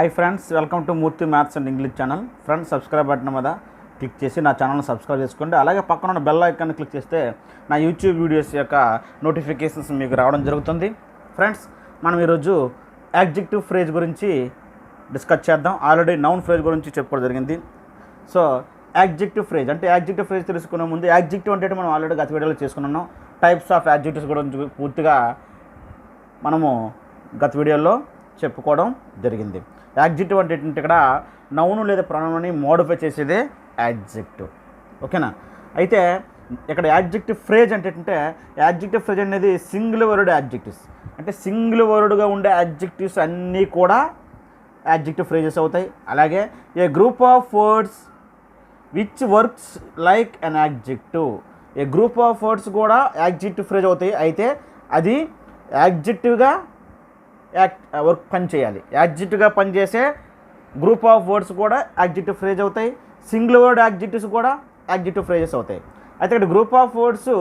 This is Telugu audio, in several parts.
Hi friends, welcome to Murthy maths and English channel. Friends, subscribe button మీద క్లిక్ చేసి నా ఛానల్ని సబ్స్క్రైబ్ చేసుకోండి. అలాగే పక్కన ఉన్న బెల్ ఐకాన్ క్లిక్ చేస్తే నా యూట్యూబ్ వీడియోస్ యొక్క నోటిఫికేషన్స్ మీకు రావడం జరుగుతుంది. ఫ్రెండ్స్, మనం ఈరోజు యాడ్జెక్టివ్ ఫ్రేజ్ గురించి డిస్కస్ చేద్దాం. ఆల్రెడీ నౌన్ ఫ్రేజ్ గురించి చెప్పుకోవడం జరిగింది. సో యాడ్జెక్టివ్ ఫ్రేజ్ అంటే యాడ్జెక్టివ్ ఫ్రేజ్ తెలుసుకునే ముందు యాడ్జెక్టివ్ అంటే మనం ఆల్రెడీ గత వీడియోలో చేసుకున్నాం. టైప్స్ ఆఫ్ యాడ్జెక్టివ్స్ గురించి పూర్తిగా మనము గత వీడియోలో చెప్పుకోవడం జరిగింది. యాడ్జెక్టివ్ అంటే ఏంటంటే ఇక్కడ నౌను లేదా ప్రొనౌన్ని మోడిఫై చేసేదే యాడ్జెక్టివ్. ఓకేనా? అయితే ఇక్కడ యాడ్జెక్టివ్ ఫ్రేజ్ అంటే ఏంటంటే యాడ్జెక్టివ్ ఫ్రేజ్ అనేది సింగిల్ వర్డ్ యాడ్జెక్టివ్స్. అంటే సింగిల్ వర్డ్గా ఉండే యాడ్జెక్టివ్స్ అన్నీ కూడా యాడ్జెక్టివ్ ఫ్రేజెస్ అవుతాయి. అలాగే a group of words which works like an adjective. A group of words కూడా యాడ్జెక్టివ్ ఫ్రేజ్ అవుతాయి. అయితే అది యాడ్జెక్టివ్గా వర్క్ పని చేయాలి. యాడ్జెక్టివ్గా పనిచేసే గ్రూప్ ఆఫ్ వర్డ్స్ కూడా యాడ్జెక్టివ్ ఫ్రేజ్ అవుతాయి. సింగిల్ వర్డ్ యాడ్జెక్టివ్స్ కూడా యాడ్జెక్టివ్ ఫ్రేజెస్ అవుతాయి. అయితే ఇక్కడ గ్రూప్ ఆఫ్ వర్డ్స్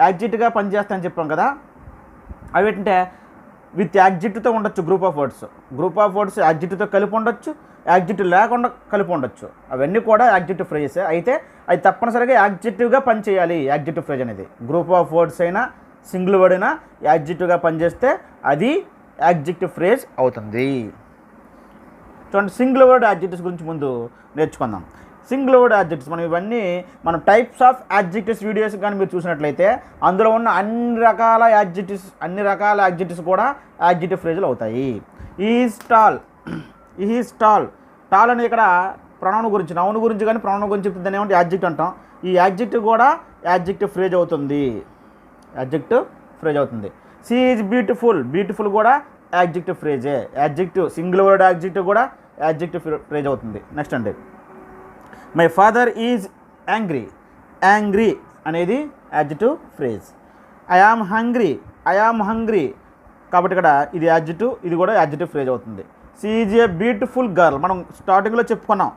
యాడ్జెక్టివ్గా పనిచేస్తాయని చెప్పాం కదా, అవి ఏంటంటే విత్ యాడ్జెక్టివ్తో ఉండొచ్చు. గ్రూప్ ఆఫ్ వర్డ్స్ యాడ్జెక్టివ్తో కలిపి ఉండొచ్చు, యాడ్జెక్టివ్ లేకుండా కలిపి ఉండొచ్చు. అవన్నీ కూడా యాడ్జెక్టివ్ ఫ్రేజెస్. అయితే అది తప్పనిసరిగా యాడ్జెక్టివ్గా పనిచేయాలి. యాడ్జెక్టివ్ ఫ్రేజ్ అనేది గ్రూప్ ఆఫ్ వర్డ్స్ అయినా సింగిల్ వర్డ్ అయినా యాడ్జెక్టివ్గా పనిచేస్తే అది యాడ్జెక్టివ్ ఫ్రేజ్ అవుతుంది. చూడండి, సింగిల్ వర్డ్ యాడ్జెక్టివ్స్ గురించి ముందు నేర్చుకుందాం. సింగిల్ వర్డ్ యాడ్జెక్టివ్స్ మనం టైప్స్ ఆఫ్ యాడ్జెక్టివ్స్ వీడియోస్ కానీ మీరు చూసినట్లయితే అందులో ఉన్న అన్ని రకాల యాడ్జెక్టివ్స్ కూడా యాడ్జెక్టివ్ ఫ్రేజ్లు అవుతాయి. ఈజ్ టాల్ అనేది ఇక్కడ ప్రొనౌన్ గురించి, నౌన్ గురించి కానీ ప్రొనౌన్ గురించి చెప్తుంది. ఏమంటే యాడ్జెక్టివ్ అంటాం. ఈ యాడ్జెక్టివ్ కూడా యాడ్జెక్టివ్ ఫ్రేజ్ అవుతుంది. షీ ఈజ్ బ్యూటిఫుల్ కూడా యాడ్జెక్టివ్ ఫ్రేజే. యాడ్జెక్టివ్ సింగిల్ వర్డ్ యాడ్జెక్టివ్ కూడా యాడ్జెక్టివ్ ఫ్రేజ్ అవుతుంది. నెక్స్ట్ అండి, మై ఫాదర్ ఈజ్ యాంగ్రీ అనేది adjective phrase. I am hungry కాబట్టి ఇక్కడ ఇది యాడ్జెక్టివ్, ఇది కూడా యాడ్జెక్టివ్ ఫ్రేజ్ అవుతుంది. She is a beautiful girl. మనం స్టార్టింగ్లో చెప్పుకున్నాం,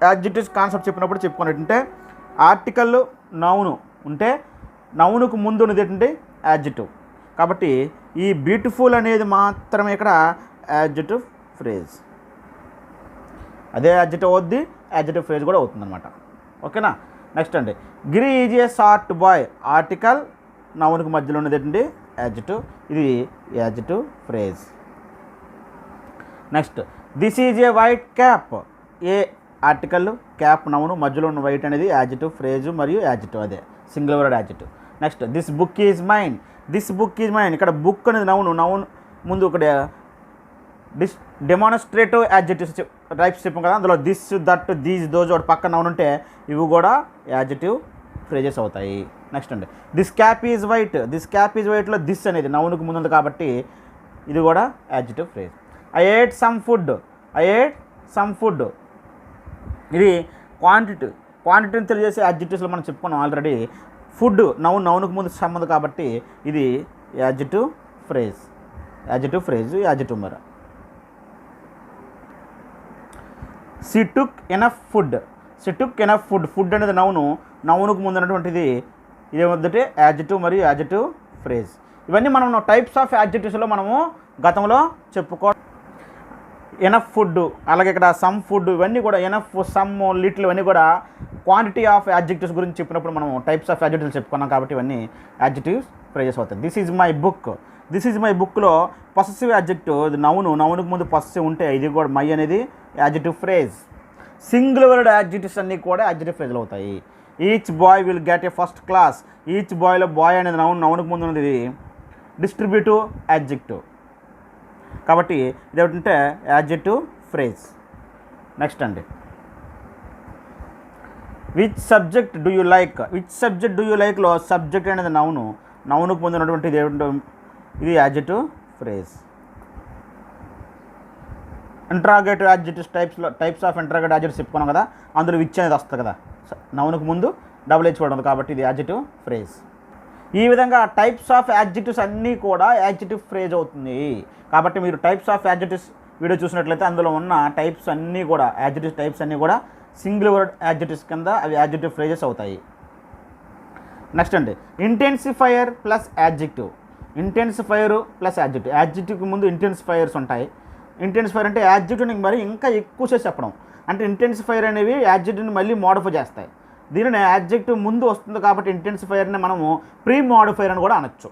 యాడ్జెక్టివ్స్ కాన్సెప్ట్ చెప్పినప్పుడు చెప్పుకున్నట్టుంటే ఆర్టికల్ నౌను ఉంటే నౌనుకు ముందు ఉన్నది ఏంటంటే యాడ్జెక్టివ్. కాబట్టి ఈ బ్యూటిఫుల్ అనేది మాత్రమే ఇక్కడ యాడ్జెక్టివ్ ఫ్రేజ్. అదే యాడ్జెక్టివ్ అవుద్ది, యాడ్జెక్టివ్ ఫ్రేజ్ కూడా అవుతుంది అనమాట. ఓకేనా? నెక్స్ట్ అండి, Giri is a short boy. Article నౌనుకు మధ్యలో ఉన్నది ఏంటండి యాడ్జెక్టివ్, ఇది adjective phrase. Next, this is a white cap. A article, cap noun, మధ్యలో ఉన్న వైట్ అనేది యాడ్జెక్టివ్ ఫ్రేజ్ మరియు యాడ్జెక్టివ్, అదే single word adjective. Next, this book is mine. ఇక్కడ బుక్ అనేది నౌన్ ముందు ఒక డెమాన్స్ట్రేటివ్ యాడ్జెక్టివ్స్ టైప్స్ చెప్పాం కదా, అందులో దిస్, దట్, దీస్, దోజ్ ఒకటి పక్కన నౌన్ ఉంటే ఇవి కూడా యాడ్జెక్టివ్ ఫ్రేజెస్ అవుతాయి. నెక్స్ట్ అండి, దిస్ క్యాప్ ఈజ్ వైట్లో దిస్ అనేది నౌన్కు ముందు ఉంది కాబట్టి ఇది కూడా adjective phrase. I ate some food ఇది క్వాంటిటీని తెలియజేసే యాడ్జెక్టివ్స్లో మనం చెప్పుకున్నాం ఆల్రెడీ. ఫుడ్ నౌనుకు ముందు సంబంధం కాబట్టి ఇది యాడ్జెక్టివ్ ఫ్రేజ్. యాడ్జెక్టివ్ మరి. She took enough food. Food అనేది నౌనుకు ముందు ఉన్నటువంటిది ఇదేమంటే యాడ్జెక్టివ్ మరియు యాడ్జెక్టివ్ ఫ్రేజ్. ఇవన్నీ మనం టైప్స్ ఆఫ్ యాడ్జెక్టివ్స్లో మనము గతంలో చెప్పుకో. ఎనఫ్ ఫుడ్, అలాగే ఇక్కడ సమ్ ఫుడ్, ఇవన్నీ కూడా ఎనఫ్, సమ్, లిటిల్, ఇవన్నీ కూడా క్వాంటిటీ ఆఫ్ యాడ్జెక్టివ్స్ గురించి చెప్పినప్పుడు మనం టైప్స్ ఆఫ్ యాడ్జెక్టివ్స్ చెప్పుకున్నాం కాబట్టి ఇవన్నీ యాడ్జెక్టివ్స్ ఫ్రేజెస్ అవుతాయి. దిస్ ఈజ్ మై బుక్లో పొసెసివ్ యాడ్జెక్టివ్, ఇది నౌనుకు ముందు పొసెసివ్ ఉంటే ఇది కూడా మై అనేది adjective phrase. Single word adjectives అన్నీ కూడా యాడ్జెక్టివ్ ఫ్రేజ్లు అవుతాయి. Each boy will get a first class. Each బాయ్లో బాయ్ అనేది నౌనుకు ముందు ఉన్నది డిస్ట్రిబ్యూటివ్ యాడ్జెక్టివ్ కాబట్టి ఇది ఏమిటంటే యాడ్జెక్టివ్ ఫ్రేజ్. నెక్స్ట్ అండి, విచ్ సబ్జెక్ట్ డూ యూ లైక్లో సబ్జెక్ట్ అనేది నౌనుకు పొందినటువంటి ఇది adjective phrase. Interrogative adjectives types of interrogative adjectives చెప్పుకున్నాం కదా, అందులో విచ్ అనేది వస్తుంది కదా, నౌనుకు ముందు డబుల్ హెచ్ పడుతుంది కాబట్టి ఇది యాడ్జెక్టివ్ ఫ్రేజ్. ఈ విధంగా టైప్స్ ఆఫ్ యాడ్జెక్టివ్స్ అన్నీ కూడా యాడ్జెక్టివ్ ఫ్రేజ్ అవుతుంది. కాబట్టి మీరు టైప్స్ ఆఫ్ యాడ్జెక్టివ్స్ వీడియో చూసినట్లయితే అందులో ఉన్న టైప్స్ అన్నీ కూడా యాడ్జెక్టివ్ టైప్స్ అన్నీ కూడా సింగిల్ వర్డ్ యాడ్జెక్టివ్స్ కింద అవి యాడ్జెక్టివ్ ఫ్రేజెస్ అవుతాయి. నెక్స్ట్ అండి, ఇంటెన్సిఫైయర్ ప్లస్ యాడ్జెక్టివ్. యాడ్జెక్టివ్కి ముందు ఇంటెన్సిఫైయర్స్ ఉంటాయి. ఇంటెన్సిఫైర్ అంటే యాడ్జెక్టివ్ని మరి ఇంకా ఎక్కువ చేసి చెప్పడం. అంటే ఇంటెన్సిఫైర్ అనేవి యాడ్జెక్టివ్ని మళ్ళీ మోడిఫై చేస్తాయి. దీనిని యాడ్జెక్టివ్ ముందు వస్తుంది కాబట్టి ఇంటెన్సిఫైర్ని మనము ప్రీ మోడిఫైర్ అని కూడా అనొచ్చు.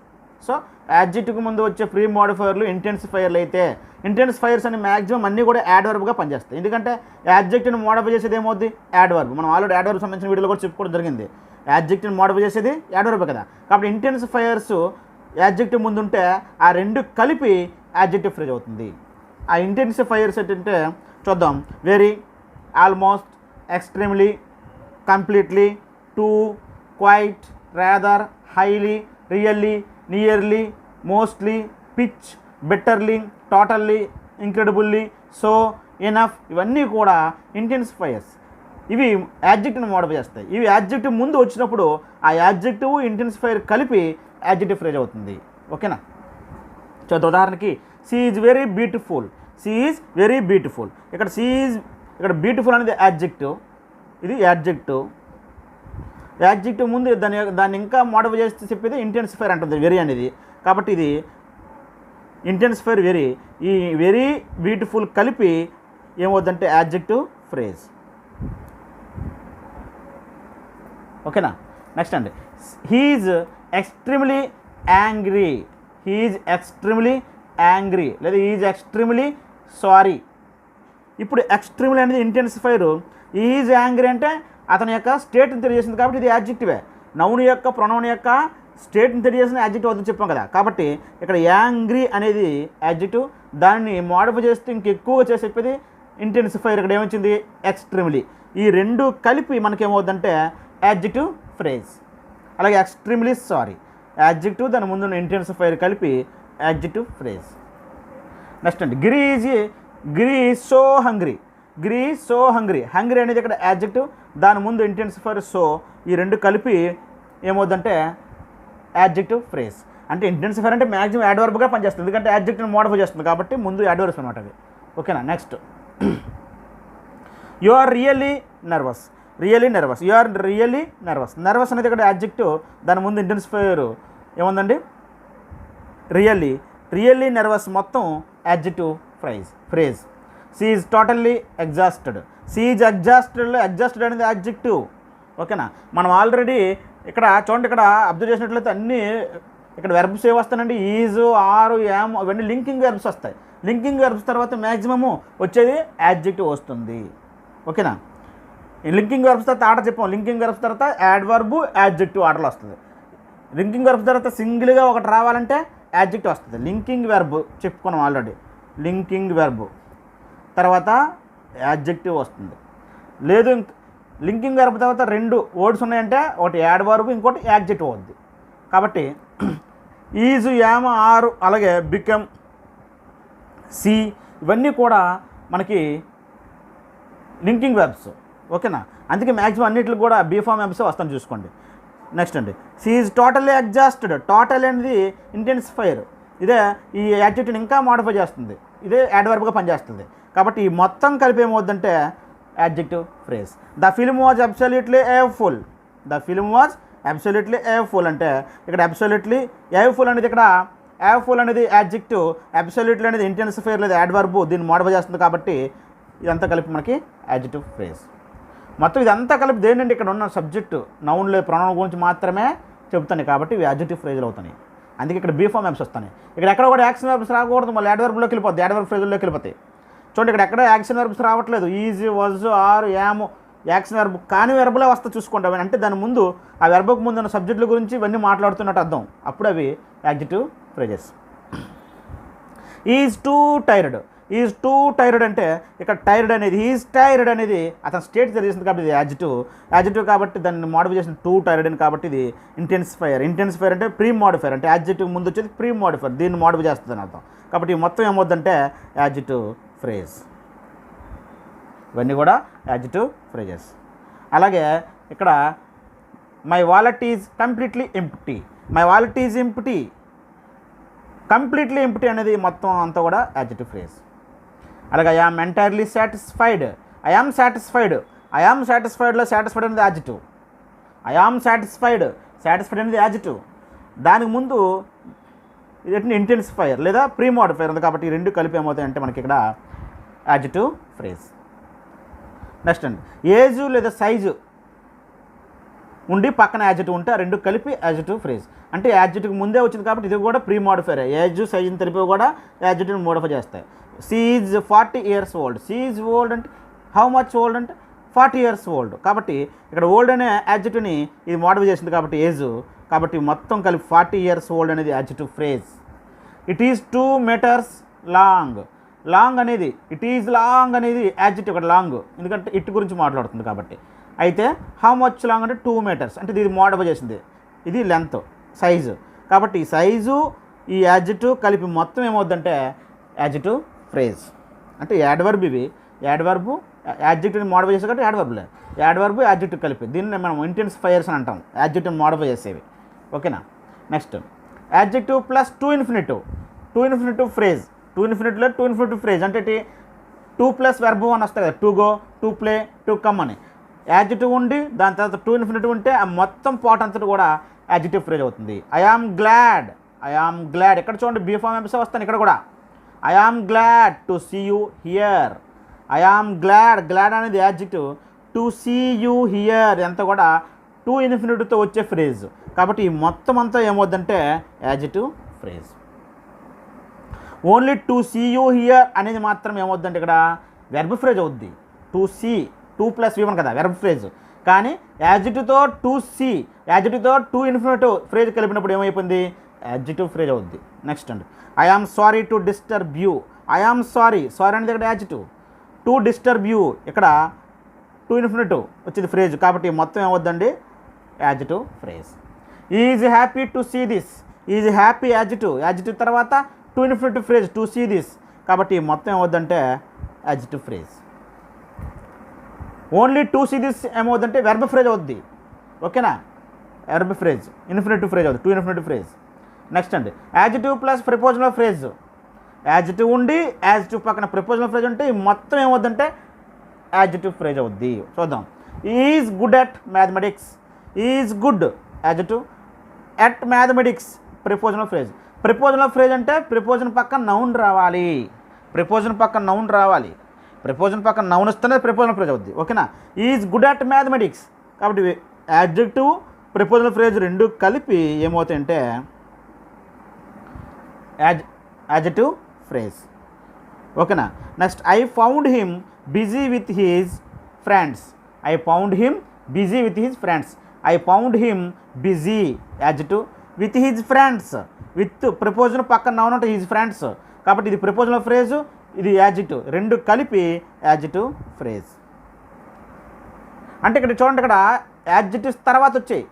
సో యాడ్జెక్టివ్కి ముందు వచ్చే ప్రీ మోడిఫైర్లు ఇంటెన్సిఫైర్లు అయితే, ఇంటెన్సిఫైర్స్ అని మ్యాక్సిమం అన్నీ కూడా యాడ్వర్బ్గా పనిచేస్తాయి. ఎందుకంటే యాడ్జెక్టివ్ని మోడిఫై చేసేది ఏమవుద్ది? యాడ్వర్బ్. మనం ఆల్రెడీ యాడ్వర్బ్ సంబంధించిన వీడియోలో కూడా చెప్పుకోవడం జరిగింది. యాడ్జెక్టివ్ని మోడిఫై చేసేది యాడ్వర్బ్ కదా. కాబట్టి ఇంటెన్సిఫైర్స్ యాడ్జెక్టివ్ ముందు ఉంటే ఆ రెండు కలిపి యాడ్జెక్టివ్ ఫ్రేజ్ అవుతుంది. ఆ ఇంటెన్సిఫైర్స్ ఏంటంటే చూద్దాం. Very, almost, extremely, completely, too, quite, rather, highly, really, nearly, mostly, pitch, bitterly, totally, incredibly, so, enough ఇవన్నీ కూడా ఇంటెన్సిఫైయర్స్. ఇవి యాడ్జెక్టివ్ని మోడిఫై చేస్తాయి. ఇవి యాడ్జెక్టివ్ ముందు వచ్చినప్పుడు ఆ యాడ్జెక్టివ్ ఇంటెన్సిఫైర్ కలిపి యాడ్జెక్టివ్ ఫ్రేజ్ అవుతుంది. ఓకేనా? చూద్దాం. ఉదాహరణకి she is very beautiful. She is very beautiful. ఇక్కడ బ్యూటిఫుల్ అనేది యాడ్జెక్టివ్, ఇది యాడ్జెక్టివ్. యాడ్జెక్టివ్ ముందు దాన్ని ఇంకా మోడిఫై చేస్తే చెప్పేది ఇంటెన్సిఫైర్ అంటుంది వెరీ అనేది. కాబట్టి ఇది ఇంటెన్సిఫైర్ వెరీ. ఈ వెరీ బ్యూటిఫుల్ కలిపి ఏమవుద్దంటే యాడ్జెక్టివ్ ఫ్రేజ్. ఓకేనా? నెక్స్ట్ అండి, he is extremely angry. He is extremely angry లేదా ఈజ్ ఎక్స్ట్రీమ్లీ సారీ. ఇప్పుడు ఎక్స్ట్రీమ్లీ అనేది ఇంటెన్సిఫైర్. ఈజ్ యాంగ్రీ అంటే అతని యొక్క స్టేట్ని తెలియజేసింది కాబట్టి ఇది యాడ్జెక్టివే. నౌన్ యొక్క ప్రొనౌన్ యొక్క స్టేట్ని తెలియజేసిన యాడ్జెక్టివ్ అవుతుంది చెప్పాం కదా. కాబట్టి ఇక్కడ యాంగ్రీ అనేది యాడ్జెక్టివ్. దాన్ని మోడిఫై చేస్తే ఇంకెక్కువగా చేసి చెప్పేది ఇంటెన్సిఫైర్. ఇక్కడ ఏమొచ్చింది? ఎక్స్ట్రీమ్లీ. ఈ రెండు కలిపి మనకేమవుతుందంటే యాడ్జెక్టివ్ ఫ్రేజ్. అలాగే ఎక్స్ట్రీమ్లీ సారీ యాడ్జెక్టివ్, దాని ముందున్న ఇంటెన్సిఫైర్ కలిపి యాడ్జెక్టివ్ ఫ్రేజ్. నెక్స్ట్ అండి, గిరి సో హంగ్రీ. గిరి సో హంగ్రీ. హంగ్రీ అనేది ఇక్కడ యాడ్జెక్టివ్, దాని ముందు ఇంటెన్సిఫైర్ సో, ఈ రెండు కలిపి ఏమవుతుందంటే యాడ్జెక్టివ్ ఫ్రేజ్. అంటే ఇంటెన్సిఫైర్ అంటే మ్యాక్సిమం యాడ్వర్బ్గా పనిచేస్తుంది, ఎందుకంటే యాడ్జెక్టివ్ని మోడిఫై చేస్తుంది కాబట్టి ముందు యాడ్వర్బ్స్ అనమాట అవి. ఓకేనా? Next, you are really nervous. Really nervous. You are really nervous. Nervous అనేది ఇక్కడ యాడ్జెక్టివ్, దాని ముందు ఇంటెన్సిఫైర్ ఏముందండి? రియల్లీ. రియల్లీ నర్వస్ మొత్తం adjective phrase. She is totally exhausted. She is ఎగ్జాస్టెడ్లో ఎగ్జాస్టెడ్ అనేది యాడ్జెక్టివ్. ఓకేనా? మనం ఆల్రెడీ ఇక్కడ చూడండి, ఇక్కడ అబ్జర్వ్ చేసినట్లయితే అన్నీ ఇక్కడ వెర్బ్స్ ఏ వస్తానండి? ఈజ్, ఆర్, యామ్ ఇవన్నీ లింకింగ్ వెర్బ్స్ వస్తాయి. లింకింగ్ వెర్బ్స్ తర్వాత మ్యాక్సిమము వచ్చేది యాడ్జెక్టివ్ వస్తుంది. ఓకేనా? ఈ లింకింగ్ వెర్బ్స్ తర్వాత ఆర్డర్ చెప్పాం. లింకింగ్ వెర్బ్స్ తర్వాత యాడ్వర్బ్, యాడ్జెక్టివ్ ఆర్డర్లో వస్తుంది. లింకింగ్ వెర్బ్స్ తర్వాత సింగిల్గా ఒకటి రావాలంటే యాడ్జెక్టివ్ వస్తుంది. లింకింగ్ వెర్బ్ చెప్పుకున్నాం ఆల్రెడీ. లింకింగ్ వెర్బ్ తర్వాత యాడ్జెక్టివ్ వస్తుంది. లేదు లింకింగ్ వెర్బ్ తర్వాత రెండు వర్డ్స్ ఉన్నాయంటే ఒకటి యాడ్వర్బ్, ఇంకోటి యాడ్జెక్టివ్ అవుద్ది. కాబట్టి ఈజ్, యామ్, ఆర్, అలాగే బికమ్, సి ఇవన్నీ కూడా మనకి లింకింగ్ వెర్బ్స్. ఓకేనా? అందుకే మ్యాక్సిమం అన్నింటికి కూడా బీఫామ్ వెర్బ్స్ వస్తాను చూసుకోండి. నెక్స్ట్ అండి, she is totally exhausted. Total అనేది ఇంటెన్సిఫైర్. ఇదే ఈ యాడ్జెక్టివ్ని ఇంకా మోడిఫై చేస్తుంది. ఇదే యాడ్వర్బ్గా పనిచేస్తుంది. కాబట్టి ఈ మొత్తం కలిపి ఏమవుద్దంటే adjective phrase. The film was absolutely awful. The film was absolutely awful అంటే ఇక్కడ అబ్సల్యూట్లీ ఏఫుల్ అనేది ఇక్కడ ఏఫుల్ అనేది యాడ్జెక్టివ్, అబ్సల్యూట్లీ అనేది ఇంటెన్సిఫైర్ లేదా యాడ్వర్బ్, దీన్ని మోడిఫై చేస్తుంది. కాబట్టి ఇదంతా కలిపి మనకి యాడ్జెక్టివ్ ఫ్రేజ్. మొత్తం ఇదంతా కలిపి దేనండి? ఇక్కడ ఉన్న సబ్జెక్టు నౌన్లే ప్రొనౌన్ గురించి మాత్రమే చెబుతాను కాబట్టి ఇవి యాడ్జెక్టివ్ ఫ్రేజ్లు అవుతాయి. అందుకే ఇక్కడ బీఫామ్ వెర్బ్స్ వస్తాయి. ఇక్కడ ఎక్కడ కూడా యాక్షన్ వెర్బ్స్ రాకూడదు, మళ్ళీ యాడ్వర్బ్లోకి వెళ్ళిపోద్ది, యాడ్వర్బ్ ఫ్రేజ్లోకి వెళ్ళిపోతాయి. చూడండి, ఇక్కడ ఎక్కడ యాక్షన్ వెర్బ్స్ రావట్లేదు. Is, was, are, am action verb కానీ వెర్బులే వస్తే చూసుకోండి. అవి అంటే దాని ముందు ఆ వెర్బకు ముందు ఉన్న సబ్జెక్టుల గురించి ఇవన్నీ మాట్లాడుతున్నట్టు అర్థం. అప్పుడు అవి adjective phrases. Is two tired. Is two tired అంటే ఇక్కడ టైర్డ్ అనేది ఈజ్ టైర్డ్ అనేది అతని స్టేట్ తెలియజేస్తుంది కాబట్టి ఇది యాడ్జెక్టివ్ కాబట్టి దాన్ని మోడిఫై చేసిన టూ టైర్డ్ అని కాబట్టి ఇది ఇంటెన్సిఫైర్. ఇంటెన్సిఫైర్ అంటే ప్రీ మోడిఫైర్, అంటే యాడ్జెక్టివ్ ముందు వచ్చేది ప్రీ మోడిఫైర్, దీన్ని మోడిఫై చేస్తుంది అని అర్థం. కాబట్టి మొత్తం ఏమవుద్దంటే యాడ్జెక్టివ్ ఫ్రేజ్. ఇవన్నీ కూడా యాడ్జెక్టివ్ ఫ్రేజెస్. అలాగే ఇక్కడ my wallet is completely empty. My wallet is empty. Completely empty అనేది మొత్తం అంతా కూడా యాడ్జెక్టివ్ ఫ్రేజ్. అలాగే I am entirely satisfied. I am satisfied. I am సాటిస్ఫైడ్లో సాటిస్ఫైడ్ అనేది యాడ్జెక్టివ్. ఐ ఆమ్ సాటిస్ఫైడ్ అనేది యాడ్జెక్టివ్. దానికి ముందు ఇది ఇంటెన్సిఫైయర్ లేదా ప్రీ మోడిఫైయర్ ఉంది కాబట్టి ఈ రెండు కలిపి ఏమవుతాయి అంటే మనకి ఇక్కడ యాడ్జెక్టివ్ ఫ్రేజ్. నెక్స్ట్ అండి, ఏజు లేదా సైజు ఉండి పక్కన యాడ్జెక్టివ్ ఉంటే ఆ రెండు కలిపి యాడ్జెక్టివ్ ఫ్రేజ్. అంటే యాడ్జెక్టివ్ ముందే వచ్చింది కాబట్టి ఇది కూడా ప్రీ మోడిఫైర్. ఏజ్ సైజుని తెలిపి కూడా యాడ్జెక్టివ్ని మోడిఫై చేస్తాయి. She is 40 years old. She is old అంటే హౌ మచ్ ఓల్డ్ అంటే 40 years old. కాబట్టి ఇక్కడ ఓల్డ్ అనే యాడ్జెక్టివ్ని ఇది మోడిఫై చేసింది కాబట్టి ఏజ్, కాబట్టి మొత్తం కలిపి 40 years old అనేది adjective phrase. It is 2 meters long. Long అనేది ఇట్ ఈజ్ లాంగ్ అనేది యాడ్జెక్టివ్ ఇక్కడ లాంగ్, ఎందుకంటే ఇట్ గురించి మాట్లాడుతుంది కాబట్టి. అయితే హౌ మచ్ లాంగ్ అంటే 2 meters అంటే ఇది మోడిఫై చేసింది, ఇది లెంత్ సైజు. కాబట్టి ఈ సైజు ఈ యాడ్జెక్టివ్ కలిపి మొత్తం ఏమవుద్దంటే యాడ్జెక్టివ్ ఫ్రేజ్. అంటే యాడ్వర్బ్ ఇవి, యాడ్వర్బ్ యాడ్జెక్టివ్ని మోడిఫై చేసే కాబట్టి యాడ్వర్బ్లే, యాడ్వర్బ్ యాడ్జెక్టివ్ కలిపి దీన్ని మనం ఇంటెన్సిఫైయర్స్ అని అంటాం, యాడ్జెక్టివ్ మోడిఫై చేసేవి. ఓకేనా. Next adjective plus to infinitive phrase. To ఇన్ఫినిటివ్లో టు ఇన్ఫినిటివ్ ఫ్రేజ్ అంటే 2 + verb 1 వస్తాయి కదా, to go, to play, to come అని. యాడ్జెక్టివ్ ఉండి దాని తర్వాత టు ఇన్ఫినిటివ్ ఉంటే ఆ మొత్తం పార్ట్ అంతటి కూడా యాడ్జెక్టివ్ ఫ్రేజ్ అవుతుంది. ఐ ఆమ్ గ్లాడ్ ఇక్కడ చూడండి బీఫామ్ ఎంపసీ వస్తాను ఇక్కడ కూడా. I am glad to see you here. I am glad అనేది adjective, to see you here ఎంత కూడా టు ఇన్ఫినిటివ్తో వచ్చే ఫ్రేజ్. కాబట్టి ఈ మొత్తం అంతా ఏమవుద్దంటే adjective phrase. Only to see you here అనేది మాత్రం ఏమవుద్దంటే ఇక్కడ వెర్బ్ ఫ్రేజ్ అవుద్ది. టు సీ 2 + v1 కదా వెర్బ్ ఫ్రేజ్. కానీ యాడ్జెక్టివ్తో టు సీ, యాడ్జెక్టివ్తో టు ఇన్ఫినిటివ్ ఫ్రేజ్ కలిపినప్పుడు ఏమైపోయింది యాడ్జెక్టివ్ ఫ్రేజ్ అవుద్ది. నెక్స్ట్ అండి, I am sorry to disturb you. I am sorry అనేది ఇక్కడ యాడ్జెక్టివ్, టు డిస్టర్బ్ యూ ఇక్కడ టు ఇన్ఫినిటివ్ వచ్చింది ఫ్రేజ్. కాబట్టి మొత్తం ఏమవుద్దండి adjective phrase. Is happy to see this. Is happy adjective తర్వాత to infinitive phrase to see this. కాబట్టి మొత్తం ఏమవుద్దంటే adjective phrase. Only to see this ఏమవుద్దంటే వెర్బ్ ఫ్రేజ్ అవుద్ది. ఓకేనా, వెర్బ్ ఫ్రేజ్ ఇన్ఫినిటివ్ ఫ్రేజ్ అవుద్ది, టు ఇన్ఫినిటివ్ ఫ్రేజ్. నెక్స్ట్ అండి, adjective plus prepositional phrase. Adjective ఉండి యాడ్జెక్టివ్ పక్కన ప్రిపోజిషనల్ ఫ్రేజ్ ఉంటే మొత్తం ఏమవుద్దంటే యాడ్జెక్టివ్ ఫ్రేజ్ అవుద్ది. చూద్దాం. Is good at mathematics. Is good adjective, at mathematics prepositional phrase. Prepositional phrase అంటే ప్రిపోజిషన్ పక్కన నౌన్ రావాలి, ప్రిపోజిషన్ పక్కన నౌన్ రావాలి. ప్రిపోజిషన్ పక్కన నౌన్ వస్తేనే ప్రిపోజిషనల్ ఫ్రేజ్ అవుద్ది. ఓకేనా. ఈజ్ గుడ్ అట్ మ్యాథమెటిక్స్ కాబట్టి యాడ్జెక్టివ్ ప్రిపోజిషనల్ ఫ్రేజ్ రెండు కలిపి ఏమవుతాయంటే యాడ్జెక్టివ్ ఫ్రేజ్. ఓకేనా. Next, I found him busy with he's friends. I found him busy with he's friends. I found him busy adjective, with he's friends with preposition పక్కన నౌన్ అంటే హీజ్ ఫ్రెండ్స్. కాబట్టి ఇది ప్రిపోజిషనల్ ఫ్రేజ్, ఇది యాడ్జెక్టివ్, రెండు కలిపి యాడ్జెక్టివ్ ఫ్రేజ్. అంటే ఇక్కడ చూడండి, ఇక్కడ యాడ్జెక్టివ్స్ తర్వాత వచ్చాయి,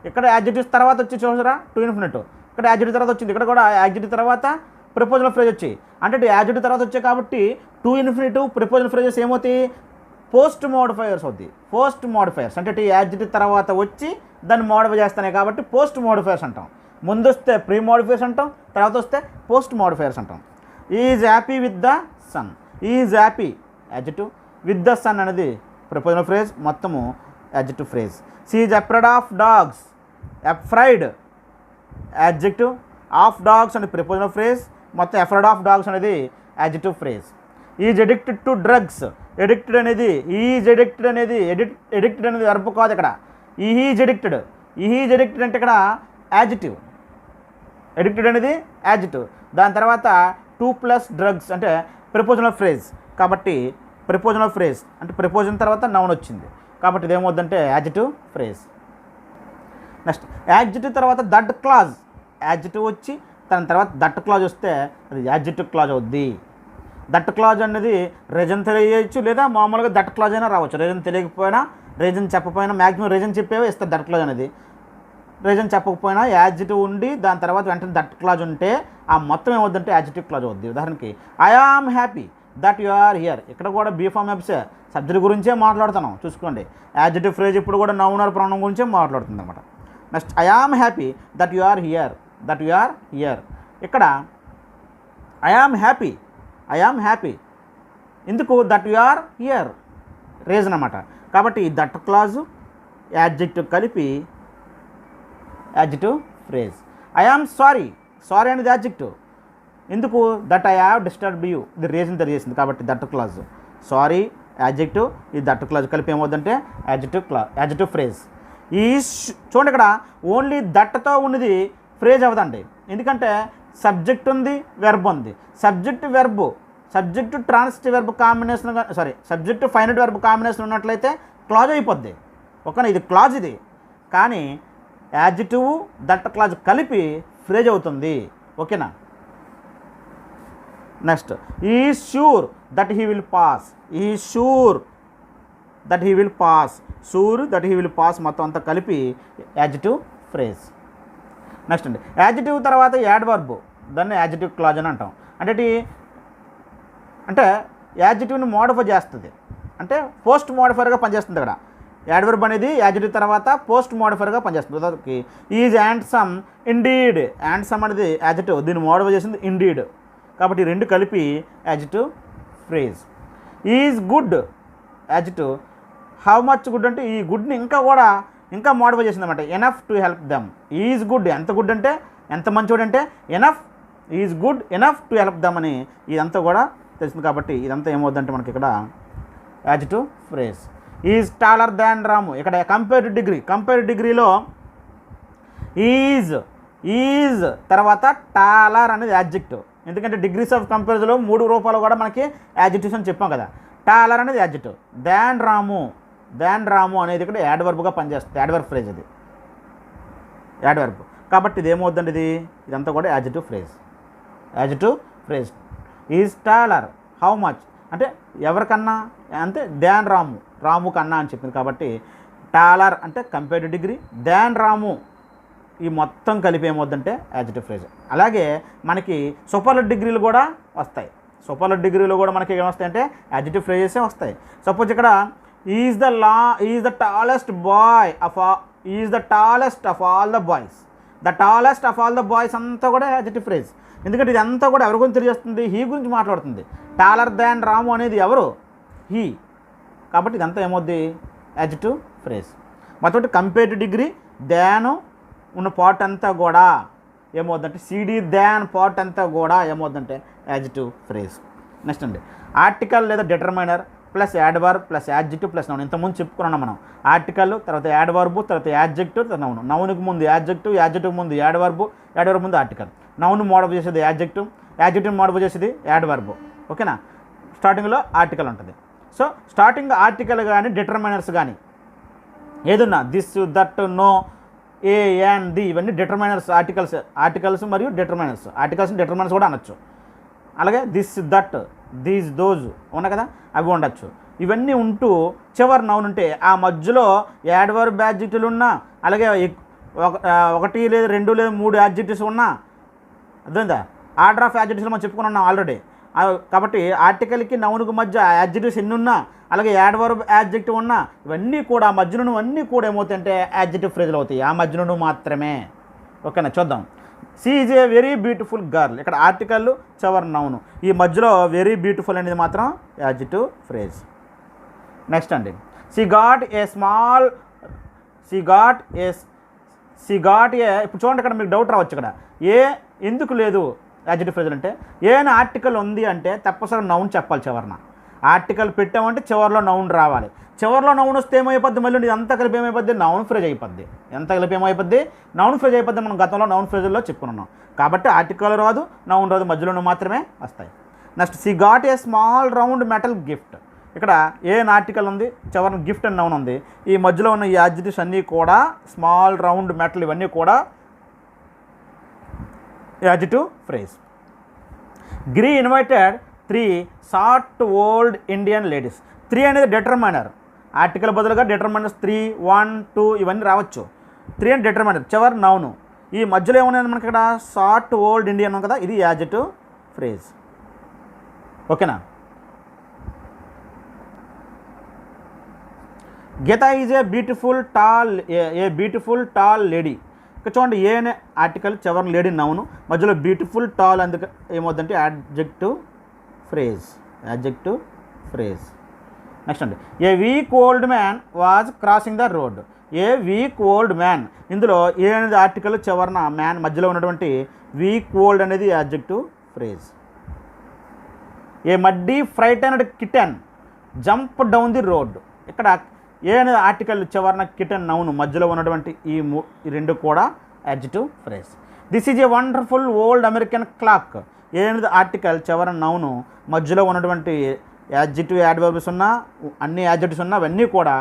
ఇక్కడ యాడ్జెక్టివ్స్ తర్వాత వచ్చి చూసారా టు ఇన్ఫినిటివ్, ఇక్కడ యాడ్జెక్టివ్ తర్వాత వచ్చింది, ఇక్కడ కూడా యాడ్జెక్టివ్ తర్వాత ప్రిపోజిషనల్ ఫ్రేజ్ వచ్చాయి. అంటే యాడ్జెక్టివ్ తర్వాత వచ్చాయి కాబట్టి టు ఇన్ఫినిటివ్ ప్రిపోజిషనల్ ఫ్రేజెస్ ఏమవుతాయి పోస్ట్ మోడిఫైయర్స్ అవుతాయి. పోస్ట్ మోడిఫైయర్స్ అంటే యాడ్జెక్టివ్ తర్వాత వచ్చి దాన్ని మోడిఫై చేస్తాయి కాబట్టి పోస్ట్ మోడిఫైయర్స్ అంటాం. ముందు వస్తే ప్రీ మోడిఫైయర్స్ అంటాం, తర్వాత వస్తే పోస్ట్ మోడిఫైయర్స్ అంటాం. Is happy with the sun. Is happy adjective, with the sun అనేది ప్రిపోజిషనల్ ఫ్రేజ్, మొత్తము adjective phrase. She is afraid of dogs. Afraid adjective, of dogs అనేది ప్రిపోజిషనల్ ఫ్రేజ్, మొత్తం అఫ్రైడ్ ఆఫ్ డాగ్స్ అనేది adjective phrase. Is addicted to drugs. Addicted అనేది ఈజ్ ఎడిక్టెడ్ అనేది ఎడిక్టెడ్ అనేది వెర్బ్ కాదు ఇక్కడ. ఈజ్ ఎడిక్టెడ్ అంటే ఇక్కడ యాడ్జెక్టివ్, ఎడిక్టెడ్ అనేది యాడ్జెక్టివ్, దాని తర్వాత 2 + డ్రగ్స్ అంటే ప్రిపోజిషనల్ ఫ్రేజ్. కాబట్టి ప్రిపోజిషనల్ ఫ్రేజ్ అంటే ప్రిపోజిషన్ తర్వాత నౌన్ వచ్చింది కాబట్టి ఇదేమవుద్దంటే యాడ్జెక్టివ్ ఫ్రేజ్. నెక్స్ట్, యాడ్జెక్టివ్ తర్వాత దట్ క్లాజ్. యాడ్జెక్టివ్ వచ్చి దాని తర్వాత దట్ క్లాజ్ వస్తే అది యాడ్జెక్టివ్ క్లాజ్ అవుద్ది. దట్ క్లాజ్ అనేది రీజన్ తెలియచ్చు, లేదా మామూలుగా దట్ క్లాజ్ అయినా రావచ్చు. రీజన్ తెలియకపోయినా, రీజన్ చెప్పకపోయినా, మ్యాక్సిమం రీజన్ చెప్పేవే ఇస్తారు దట్ క్లాజ్ అనేది. రీజన్ చెప్పకపోయినా యాడ్జెక్టివ్ ఉండి దాని తర్వాత వెంటనే దట్ క్లాజ్ ఉంటే ఆ మొత్తం ఏమవుద్దంటే యాడ్జెక్టివ్ క్లాజ్ అవుద్ది. ఉదాహరణకి I am happy that you are here. ఇక్కడ కూడా బీఫామ్ ఎప్సే సబ్జెక్ట్ గురించే మాట్లాడుతున్నాం చూసుకోండి. యాడ్జెక్టివ్ ఫ్రేజ్ ఇప్పుడు కూడా నౌన్ ఆర్ ప్రొనౌన్ గురించే మాట్లాడుతుంది అనమాట. Next, I am happy that you are here. ఇక్కడ ఐ ఆమ్ హ్యాపీ ఎందుకు that you are here reason అన్నమాట. కాబట్టి దట్ క్లాజు యాడ్జెక్టివ్ కలిపి adjective phrase. I am sorry sorry అనేది యాడ్జెక్టివ్. ఎందుకు? That I have disturbed you, ఇది రీజన్ తెలియజేసింది కాబట్టి దట్ క్లాజ్. సారీ యాడ్జెక్టివ్, ఈ దట్ క్లాజ్ కలిపి ఏమవుతుందంటే యాడ్జెక్టివ్ ఫ్రేజ్. ఈ చూడండి ఇక్కడ ఓన్లీ దట్తో ఉన్నది ఫ్రేజ్ అవ్వదండి. ఎందుకంటే సబ్జెక్ట్ ఉంది, వెర్బ్ ఉంది. Subject transitive verb combination, subject final verb combination ఉన్నట్లయితే క్లాజ్ అయిపోద్ది. ఓకేనా, ఇది క్లాజ్ ఇది. కానీ యాడ్జెక్టివ్ దట్ క్లాజ్ కలిపి ఫ్రేజ్ అవుతుంది. ఓకేనా. Next, is sure that he will pass. Is sure that he will pass, sure that he will pass మొత్తం అంతా కలిపి యాడ్జెక్టివ్ ఫ్రేజ్. నెక్స్ట్ అండి, యాడ్జెక్టివ్ తర్వాత యాడ్వర్బ్, దాన్ని యాడ్జెక్టివ్ క్లాజ్ అని అంటాం. అంటే యాడ్జెక్టివ్ని మోడిఫై చేస్తుంది, అంటే పోస్ట్ మోడిఫైర్గా పనిచేస్తుంది. ఇక్కడ యాడ్వర్బ్ అనేది యాడ్జెక్టివ్ తర్వాత పోస్ట్ మోడిఫైర్గా పనిచేస్తుంది. ఉదాహరణకి ఈజ్ హ్యాండ్సమ్ ఇండీడ్, హ్యాండ్సమ్ అనేది యాడ్జెక్టివ్, దీన్ని మోడిఫై చేసింది ఇండీడ్. కాబట్టి రెండు కలిపి adjective phrase. Is good adjective. How much good అంటే ఈ గుడ్ని ఇంకా మోడిఫై చేసిందన్నమాట. Enough to help them. Is good, ఎంత గుడ్ అంటే ఎంత మంచివాడు అంటే enough, is good enough to help them అని ఇదంతా కూడా తెలిసింది. కాబట్టి ఇదంతా ఏమవుద్దంటే మనకి ఇక్కడ adjective phrase. Is taller than Ramu. ఇక్కడ కంపేర్ డిగ్రీలో ఈజ్ తర్వాత టాలర్ అనేది యాడ్జెక్టివ్. ఎందుకంటే డిగ్రీస్ ఆఫ్ కంపారిజన్లో 3 రూపాయలు కూడా మనకి యాడ్జెక్టివ్స్ అని చెప్పాం కదా. టాలర్ అనేది యాడ్జెక్టివ్, దాన్ రాము అనేది ఇక్కడ యాడ్వర్బ్గా పనిచేస్తుంది. యాడ్వర్బ్ ఫ్రేజ్ అది, యాడ్వర్బ్. కాబట్టి ఇది ఏమవుద్దండి, ఇదంతా కూడా adjective phrase. Is taller, how much అంటే ఎవరికన్నా అంటే దాన్ రాము కన్నా అని చెప్పింది. కాబట్టి టాలర్ అంటే కంపేర్డ్ డిగ్రీ, దాన్ రాము ఈ మొత్తం కలిపి ఏమవుద్దంటే యాడ్జెక్టివ్ ఫ్రేజ్. అలాగే మనకి సూపర్లెట్ డిగ్రీలు కూడా వస్తాయి. సూపర్లెట్ డిగ్రీలో కూడా మనకి ఏమొస్తాయంటే యాడ్జెక్టివ్ ఫ్రేజెసే వస్తాయి. సపోజ్ ఇక్కడ is the tallest of all the boys. The tallest of all the boys అంతా కూడా యాడ్జెక్టివ్ ఫ్రేజ్. ఎందుకంటే ఇదంతా కూడా ఎవరి గురించి తెలియజేస్తుంది? హీ గురించి మాట్లాడుతుంది. టాలర్ దాన్ రాము అనేది ఎవరు? హీ. కాబట్టి ఇదంతా ఏమవుద్ది? Adjective phrase. మొత్తం కంపేర్డ్ డిగ్రీ దాను ఉన్న పార్ట్ అంతా కూడా ఏమవుద్దంటే సిడి దాన్ పార్ట్ అంతా కూడా ఏమవుద్దంటే యాడ్జెక్టివ్ ఫ్రేజ్. నెక్స్ట్ అండి, ఆర్టికల్ లేదా determiner plus adverb plus adjective plus noun. ఇంతకుముందు చెప్పుకున్నాం మనం. ఆర్టికల్ తర్వాత యాడ్వర్బ్ తర్వాత యాడ్జెక్టివ్ తర్వాత నౌన్. నౌన్కి ముందు యాడ్జెక్టివ్ ముందు యాడ్వర్బ్ ముందు ఆర్టికల్. నౌన్ మోడిఫై చేసేది యాడ్జెక్టివ్ మోడిఫై చేసేది యాడ్వర్బ్. ఓకేనా. స్టార్టింగ్లో ఆర్టికల్ ఉంటుంది. సో స్టార్టింగ్ ఆర్టికల్ కానీ డిటర్మైనర్స్ కానీ ఏదున్నా this that no a and the ఇవన్నీ డిటర్మైనర్స్. ఆర్టికల్స్ మరియు డిటర్మైనర్స్ కూడా అనొచ్చు. అలాగే దిస్ దట్ దీస్ దోజ్ ఉన్నాయి కదా, అవి ఉండొచ్చు. ఇవన్నీ ఉంటూ చివరి నౌన్ ఉంటే ఆ మధ్యలో యాడ్వర్బ్ యాడ్జెక్టివ్లు ఉన్నా, అలాగే 1 లేదా 2 లేదా 3 యాడ్జెక్టివ్స్ ఉన్నా, అర్థమైందా? ఆర్డర్ ఆఫ్ యాడ్జెక్టివ్స్ మనం చెప్పుకున్నాం ఆల్రెడీ. కాబట్టి ఆర్టికల్కి నౌన్కి మధ్య యాడ్జెక్టివ్స్ ఎన్ని ఉన్నా, అలాగే యాడ్వర్బ్ యాడ్జెక్టివ్ ఉన్నా, ఇవన్నీ కూడా ఆ మధ్యలో అన్నీ కూడా ఏమవుతాయంటే యాడ్జెక్టివ్ ఫ్రేజ్లు అవుతాయి. ఆ మధ్యలో మాత్రమే. ఓకేనా, చూద్దాం. She is a very beautiful girl. ఇక్కడ ఆర్టికల్ చివరి నౌను, ఈ మధ్యలో వెరీ బ్యూటిఫుల్ అనేది మాత్రం యాడ్జెక్టివ్ ఫ్రేజ్. నెక్స్ట్ అండి, షీ గాట్ ఏ ఇప్పుడు చూడండి, ఇక్కడ మీకు డౌట్ రావచ్చు. ఇక్కడ ఏ ఎందుకు లేదు యాడ్జెక్టివ్ ఫ్రేజ్ అంటే, ఏమైనా ఆర్టికల్ ఉంది అంటే తప్పనిసరిగా నౌన్ చెప్పాలి. చివరన ఆర్టికల్ పెట్టామంటే చివరిలో నౌన్ రావాలి. చివరిలో నౌన్ వస్తే ఏమైపోద్ది? మళ్ళీ ఇదంతా కలిపి ఏమైపోద్ది? నౌన్ ఫ్రేజ్ అయిపోద్ది. ఎంత కలిపి ఏమైపోద్ది? నౌన్ ఫ్రేజ్ అయిపోద్ది. మనం గతంలో నౌన్ ఫ్రేజ్లో చెప్పుకున్నాం. కాబట్టి ఆర్టికల్ రాదు, నౌన్ రాదు, మధ్యలో మాత్రమే వస్తాయి. Next, she got a small round metal gift. ఇక్కడ ఏ ఆర్టికల్ ఉంది, చివరిన గిఫ్ట్ అని నౌన్ ఉంది. ఈ మధ్యలో ఉన్న ఈ యాడ్జెక్టివ్స్ అన్నీ కూడా స్మాల్ రౌండ్ మెటల్ ఇవన్నీ కూడా adjective phrase. Giri invited 3 short old Indian ladies. 3 అనేది డిటర్మైనర్. ఆర్టికల్ బదులుగా డిటర్మైనర్స్ 3, 1, 2 ఇవన్నీ రావచ్చు. 3 అని డిటర్మైనర్, చివరి నౌను. ఈ మధ్యలో ఏమన్నా మనకి ఇక్కడ షార్ట్ ఓల్డ్ ఇండియన్ కదా, ఇది యాడ్జెక్టివ్ ఫ్రేజ్. ఓకేనా. Geetha is a beautiful tall lady. ఇక్కడ చూడండి, ఏ అనే ఆర్టికల్ చివరి లేడీ నౌను, మధ్యలో బ్యూటిఫుల్ టాల్ అందుకు ఏమవుతుందంటే యాడ్జెక్టివ్ ఫ్రేజ్. నెక్స్ట్ అండి, a weak old man was crossing the road. A weak old man. ఇందులో ఏ అనేది ఆర్టికల్, చివరన మ్యాన్ మధ్యలో ఉన్నటువంటి వీక్ ఓల్డ్ అనేది adjective phrase. A muddy frightened kitten jump down the road. ఇక్కడ ఏ అనేది ఆర్టికల్, చివరన కిటన్ నౌన్, మధ్యలో ఉన్నటువంటి ఈ రెండు కూడా adjective phrase. This is a wonderful old American clock. A అనేది ఆర్టికల్, చివరన నౌను, మధ్యలో ఉన్నటువంటి యాడ్జెక్టివ్ యాడ్వర్బ్స్ ఉన్న అన్ని యాడ్జెక్టివ్స్ ఉన్న అవన్నీ కూడా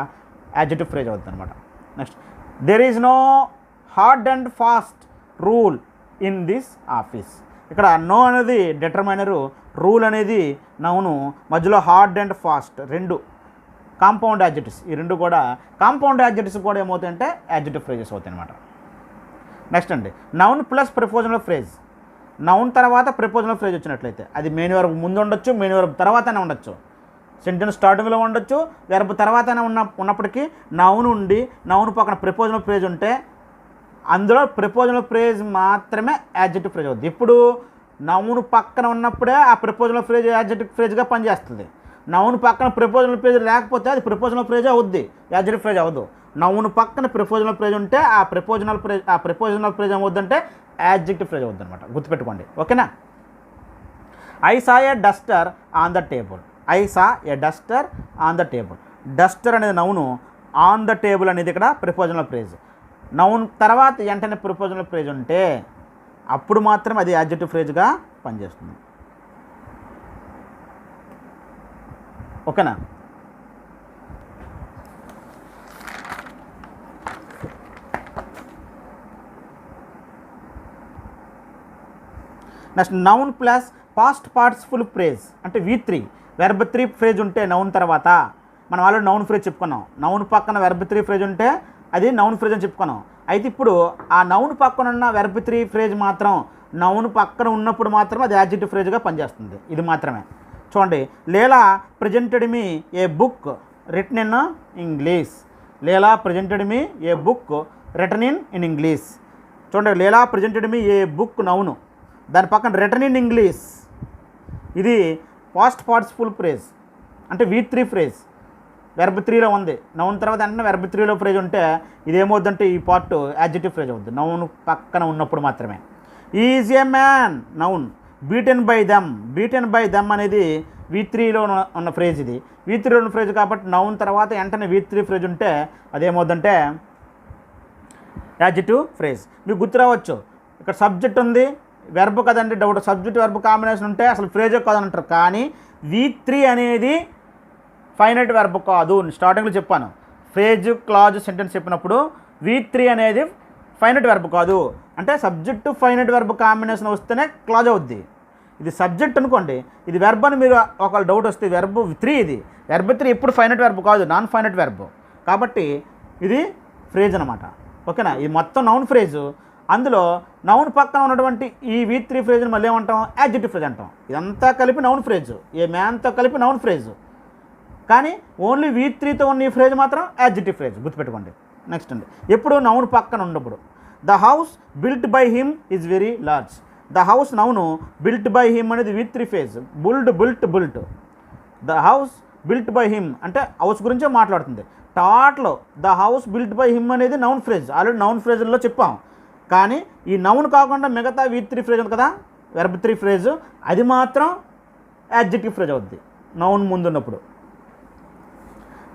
యాడ్జెక్టివ్ ఫ్రేజ్ అవుతుంది అనమాట. Next, there is no hard and fast rule in this office. ఇక్కడ నో అనేది డిటర్మైనరు, రూల్ అనేది నౌను, మధ్యలో హార్డ్ అండ్ ఫాస్ట్ రెండు కాంపౌండ్ యాడ్జెక్టివ్స్. ఈ రెండు కూడా కాంపౌండ్ యాడ్జెక్టివ్స్ కూడా ఏమవుతాయంటే యాడ్జెక్టివ్ ఫ్రేజెస్ అవుతాయి అనమాట. నెక్స్ట్ అండి, noun plus prepositional phrase. Noun తర్వాత ప్రిపోజిషనల్ ఫ్రేజ్ వచ్చినట్లయితే అది మెయిన్ వర్బ్ ముందు ఉండొచ్చు, మెయిన్ వర్బ్ తర్వాతనే ఉండొచ్చు, సెంటెన్స్ స్టార్టింగ్లో ఉండొచ్చు, వెర్బ్ తర్వాతనే ఉన్నప్పటికీ నౌన్ ఉండి నౌన్ పక్కన ప్రిపోజిషనల్ ఫ్రేజ్ ఉంటే అందులో ప్రిపోజిషనల్ ఫ్రేజ్ మాత్రమే యాడ్జెక్టివ్ ఫ్రేజ్ అవుతుంది. ఇప్పుడు నౌన్ పక్కన ఉన్నప్పుడే ఆ ప్రిపోజిషనల్ ఫ్రేజ్ యాడ్జెక్టివ్ ఫ్రేజ్గా పనిచేస్తుంది. నౌన్ పక్కన ప్రిపోజిషనల్ ఫ్రేజ్ లేకపోతే అది ప్రిపోజిషనల్ ఫ్రేజ్ అవుద్ది, యాడ్జెక్టివ్ ఫ్రేజ్ అవ్వదు. నౌన్ పక్కన ప్రిపోజిషనల్ ఫ్రేజ్ ఉంటే ఆ ప్రిపోజిషనల్ ఫ్రేజ్ ఏమవుద్దంటే యాడ్జెక్టివ్ ఫ్రేజ్ అవుద్ది అనమాట. గుర్తుపెట్టుకోండి, ఓకేనా. I saw A Duster on the table. I saw A Duster on the table. Duster అనేది నౌను, ఆన్ ద టేబుల్ అనేది ఇక్కడ ప్రిపోజిషనల్ ఫ్రేజ్. నౌన్ తర్వాత వెంటనే ప్రిపోజిషనల్ ఫ్రేజ్ ఉంటే అప్పుడు మాత్రం అది యాడ్జెక్టివ్ ఫ్రేజ్గా పనిచేస్తుంది, ఓకేనా. Next, noun plus past participle phrase అంటే V3 వెర్బ్ 3 ఫ్రేజ్ ఉంటే నౌన్ తర్వాత, మనం ఆల్రెడీ నౌన్ ఫ్రేజ్ చెప్పుకున్నాం. నౌన్ పక్కన వెర్బ్ 3 ఫ్రేజ్ ఉంటే అది నౌన్ ఫ్రేజ్ అని చెప్పుకున్నాం. అయితే ఇప్పుడు ఆ నౌన్ పక్కన ఉన్న వెర్బ్ 3 ఫ్రేజ్ మాత్రం నౌన్ పక్కన ఉన్నప్పుడు మాత్రం అది యాడ్జెక్టివ్ ఫ్రేజ్గా పనిచేస్తుంది. ఇది మాత్రమే. చూడండి, Leila presented me a book written in English. Leila presented me a book written in English. చూడండి, Leila presented me a book noun, దాని పక్కన రిటన్ ఇన్ ఇంగ్లీష్, ఇది పాస్ట్ పార్టిసిపుల్ ఫ్రేజ్ అంటే V3 ఫ్రేజ్. వెర్బ్ 3లో ఉంది, నౌన్ తర్వాత వెంటనే వెర్బ్ 3లో ఫ్రేజ్ ఉంటే ఇదేమవుద్దంటే ఈ పార్ట్ యాడ్జెక్టివ్ ఫ్రేజ్ అవుద్ది, నౌన్ పక్కన ఉన్నప్పుడు మాత్రమే. Is a man noun beaten by them. Beaten by them అనేది V3లో ఉన్న ఫ్రేజ్. ఇది V3లో ఉన్న ఫ్రేజ్ కాబట్టి నౌన్ తర్వాత వెంటనే V3 ఫ్రేజ్ ఉంటే అదేమవుద్దంటే యాడ్జెక్టివ్ ఫ్రేజ్. మీకు గుర్తు రావచ్చు, ఇక్కడ సబ్జెక్ట్ ఉంది, వెర్బ్ కదండి డౌట్, సబ్జెక్ట్ వెర్బ్ కాంబినేషన్ ఉంటే అసలు ఫ్రేజే కాదంటారు. కానీ V3 అనేది ఫైనైట్ వెర్బ్ కాదు. స్టార్టింగ్లో చెప్పాను, ఫ్రేజ్ క్లాజ్ సెంటెన్స్ చెప్పినప్పుడు V3 అనేది ఫైనైట్ వెర్బ్ కాదు. అంటే సబ్జెక్టు ఫైనైట్ వెర్బ్ కాంబినేషన్ వస్తేనే క్లాజ్ అవుద్ది. ఇది సబ్జెక్ట్ అనుకోండి, ఇది వెర్బ్ అని మీరు ఒకవేళ డౌట్ వస్తే వెర్బ్ 3 ఇది. వెర్బ్ 3 ఎప్పుడు ఫైనైట్ వెర్బ్ కాదు, నాన్ ఫైనైట్ వెర్బ్ కాబట్టి ఇది ఫ్రేజ్ అనమాట, ఓకేనా. ఇది మొత్తం నౌన్ ఫ్రేజు. అందులో నౌన్ పక్కన ఉన్నటువంటి ఈ V3 ఫ్రేజ్ని మళ్ళీ ఏమంటాం, యాడ్జెక్టివ్ ఫ్రేజ్ అంటాం. ఇదంతా కలిపి నౌన్ ఫ్రేజు, ఏ మ్యాన్తో కలిపి నౌన్ ఫ్రేజు. కానీ ఓన్లీ V3తో ఉన్న ఈ ఫ్రేజ్ మాత్రం యాడ్జెక్టివ్ ఫ్రేజ్, గుర్తుపెట్టుకోండి. నెక్స్ట్ అండి, ఎప్పుడు నౌన్ పక్కన ఉన్నప్పుడు. The house built by him is very large. The house noun, built by him అనేది V3 phrase. Built. The house built by him అంటే హౌస్ గురించే మాట్లాడుతుంది. టాట్లో the house built by him అనేది నౌన్ ఫ్రేజ్, ఆల్రెడీ నౌన్ ఫ్రేజ్లో చెప్పాం. కానీ ఈ నౌన్ కాకుండా మిగతా V3 ఫ్రేజ్ ఉంది కదా, వెర్బ్ 3 ఫ్రేజ్, అది మాత్రం యాడ్జెక్టివ్ ఫ్రేజ్ అవుద్ది నౌన్ ముందు ఉన్నప్పుడు.